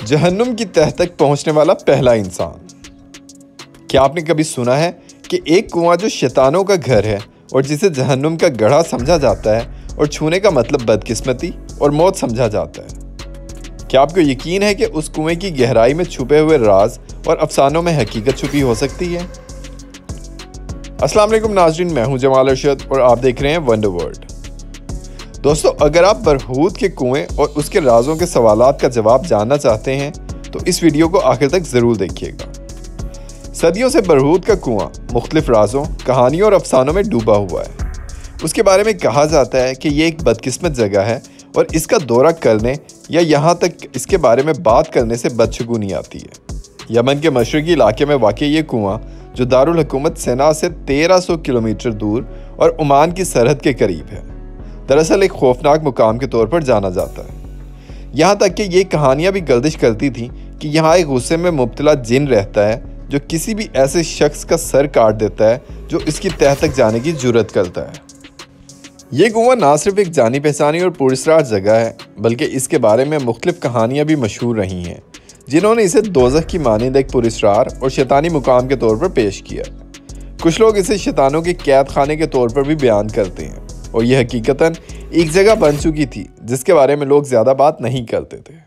जहन्नुम की तह तक पहुंचने वाला पहला इंसान। क्या आपने कभी सुना है कि एक कुआं जो शैतानों का घर है और जिसे जहन्नुम का गढ़ा समझा जाता है और छूने का मतलब बदकिस्मती और मौत समझा जाता है? क्या आपको यकीन है कि उस कुएं की गहराई में छुपे हुए राज और अफसानों में हकीकत छुपी हो सकती है? अस्सलाम वालेकुम नाज़रीन, मैं हूं जमाल अरशद और आप देख रहे हैं वंडर वर्ल्ड। दोस्तों, अगर आप बरहूत के कुएं और उसके राजों के सवालात का जवाब जानना चाहते हैं तो इस वीडियो को आखिर तक ज़रूर देखिएगा। सदियों से बरहूत का कुआं मुख्तलिफ राजों, कहानियों और अफसानों में डूबा हुआ है। उसके बारे में कहा जाता है कि ये एक बदकिस्मत जगह है और इसका दौरा करने या यहाँ तक इसके बारे में बात करने से बदशगुनी आती है। यमन के मशरकी इलाके में वाक़ ये कुआं, जो दारुल हुकूमत सना से 1300 किलोमीटर दूर और ओमान की सरहद के करीब है, दरअसल एक खौफनाक मुकाम के तौर पर जाना जाता है। यहाँ तक कि ये कहानियाँ भी गर्दिश करती थीं कि यहाँ एक गुस्से में मुब्तला जिन रहता है जो किसी भी ऐसे शख्स का सर काट देता है जो इसकी तह तक जाने की जुर्रत करता है। ये कुआं ना सिर्फ एक जानी पहचानी और पुरस्कार जगह है, बल्कि इसके बारे में मुख्तलिफ कहानियाँ भी मशहूर रही हैं, जिन्होंने इसे दोज़ख की मानिंद एक पुरस्कार और शैतानी मुकाम के तौर पर पेश किया। कुछ लोग इसे शैतानों के कैद खाने के तौर पर भी बयान करते हैं और यह हकीकतन एक जगह बन चुकी थी जिसके बारे में लोग ज़्यादा बात नहीं करते थे।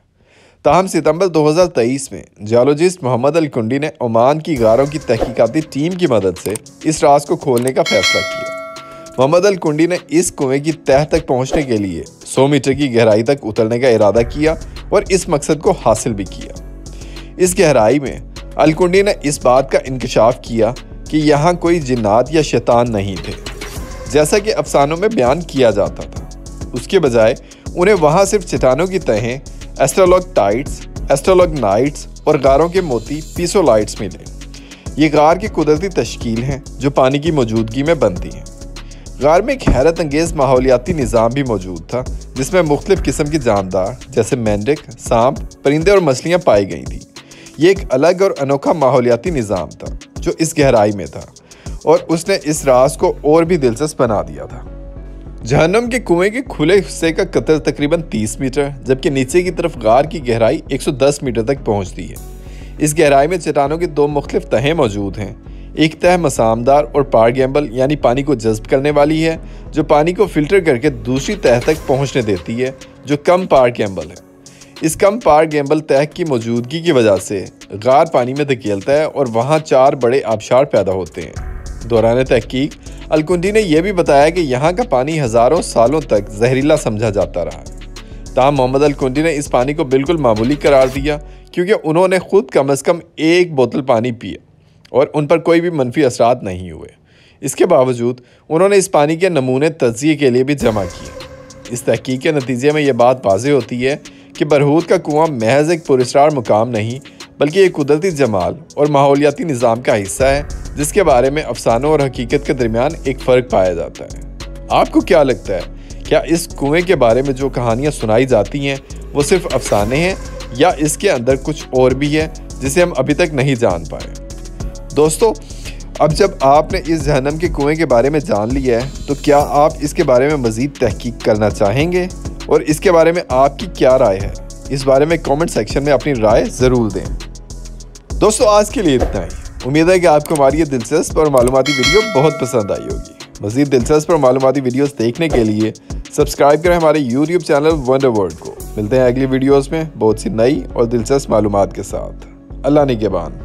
ताहम सितंबर 2023 में जियोलॉजिस्ट मोहम्मद अल कुंडी ने ओमान की गारों की तहकीकाती टीम की मदद से इस राज को खोलने का फैसला किया। मोहम्मद अल कुंडी ने इस कुएं की तह तक पहुंचने के लिए 100 मीटर की गहराई तक उतरने का इरादा किया और इस मकसद को हासिल भी किया। इस गहराई में अल कुंडी ने इस बात का इंकशाफ किया कि यहाँ कोई जिन्नात या शैतान नहीं थे, जैसा कि अफसानों में बयान किया जाता था। उसके बजाय उन्हें वहाँ सिर्फ चट्टानों की तहें, एस्ट्रोलॉगटाइट्स, एस्ट्रोलॉगनाइट्स और गारों के मोती पीसोलाइट्स मिले। ये गार की कुदरती तश्कील हैं जो पानी की मौजूदगी में बनती हैं। गार में एक हैरत अंगेज़ माहौलियाती निज़ाम भी मौजूद था, जिसमें मुख्तलिफ किस्म के जानदार जैसे मेंढक, सांप, परिंदे और मछलियाँ पाई गई थी। ये एक अलग और अनोखा माहौलियाती निज़ाम था जो इस गहराई में था और उसने इस राज को और भी दिलचस्प बना दिया था। जहन्नुम के कुएं के खुले हिस्से का कतर तकरीबन 30 मीटर, जबकि नीचे की तरफ गार की गहराई 110 मीटर तक पहुंचती है। इस गहराई में चट्टानों की दो मुख्तलिफ तहें मौजूद हैं। एक तह मसामदार और पारगैम्बल यानी पानी को जज्ब करने वाली है, जो पानी को फिल्टर करके दूसरी तह तक पहुंचने देती है, जो कम पारगैम्बल है। इस कम पारगैम्बल तह की मौजूदगी की वजह से गार पानी में धकेलता है और वहाँ 4 बड़े आबशार पैदा होते हैं। दौरान तहकीक अल कुंडी ने यह भी बताया कि यहाँ का पानी हज़ारों सालों तक जहरीला समझा जाता रहा। ताहम मोहम्मद अल कुंडी ने इस पानी को बिल्कुल मामूली करार दिया, क्योंकि उन्होंने खुद कम अज़ कम 1 बोतल पानी पिया और उन पर कोई भी मनफी असरात नहीं हुए। इसके बावजूद उन्होंने इस पानी के नमूने तज्ज़िये के लिए भी जमा किए। इस तहकीक के नतीजे में यह बात वाज़ेह होती है कि बरहूत का कुआं महज एक पुरस्कार मुकाम नहीं, बल्कि एक कुदरती जमाल और माहौलियाती निज़ाम का हिस्सा है, जिसके बारे में अफसानों और हकीकत के दरमियान एक फ़र्क पाया जाता है। आपको क्या लगता है, क्या इस कुएं के बारे में जो कहानियाँ सुनाई जाती हैं वो सिर्फ अफसाने हैं या इसके अंदर कुछ और भी है जिसे हम अभी तक नहीं जान पाए? दोस्तों, अब जब आपने इस जहन्नम के कुएं के बारे में जान लिया है तो क्या आप इसके बारे में मज़ीद तहकीक करना चाहेंगे? और इसके बारे में आपकी क्या राय है? इस बारे में कमेंट सेक्शन में अपनी राय ज़रूर दें। दोस्तों, आज के लिए इतना ही। उम्मीद है कि आपको हमारी ये दिलचस्प और मालूमाती वीडियो बहुत पसंद आई होगी। मज़ीद दिलचस्प और मालूमाती वीडियोस देखने के लिए सब्सक्राइब करें हमारे यूट्यूब चैनल वंडर वर्ल्ड को। मिलते हैं अगली वीडियोज़ में बहुत सी नई और दिलचस्प मालूमात के साथ। अल्लाह निगहबान।